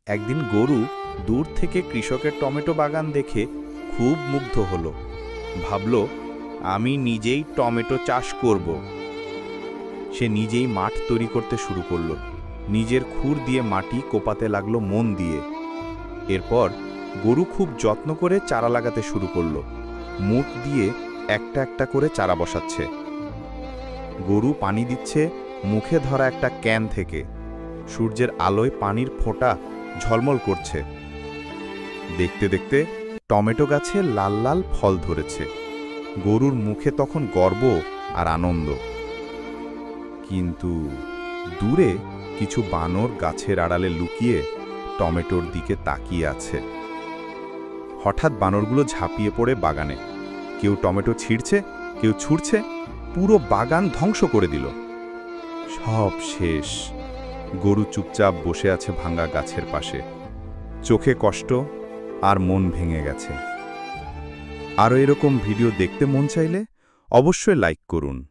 একদিন গরু দূর থেকে কৃষকের টমেটো বাগান দেখে খুব মুগ্ধ হলো। ভাবল, আমি নিজেই টমেটো চাষ করব। সে নিজেই মাঠ তৈরি করতে শুরু করলো। নিজের খুর দিয়ে মাটি কোপাতে লাগলো মন দিয়ে। এরপর গরু খুব যত্ন করে চারা লাগাতে শুরু করলো। মুখ দিয়ে একটা একটা করে চারা বসাচ্ছে। গরু পানি দিচ্ছে মুখে ধরা একটা ক্যান থেকে। সূর্যের আলোয় পানির ফোঁটা ঝলমল করছে। দেখতে দেখতে টমেটো গাছে লাল লাল ফল ধরেছে। গরুর মুখে তখন গর্ব আর আনন্দ। কিন্তু দূরে কিছু বানর গাছের আড়ালে লুকিয়ে টমেটোর দিকে তাকিয়ে আছে। হঠাৎ বানরগুলো ঝাঁপিয়ে পড়ে বাগানে। কেউ টমেটো ছিঁড়ছে, কেউ ছুঁড়ছে, পুরো বাগান ধ্বংস করে দিল। সব শেষ। গরু চুপচাপ বসে আছে ভাঙা গাছের পাশে। চোখে কষ্ট আর মন ভেঙে গেছে। আরও এরকম ভিডিও দেখতে মন চাইলে অবশ্যই লাইক করুন।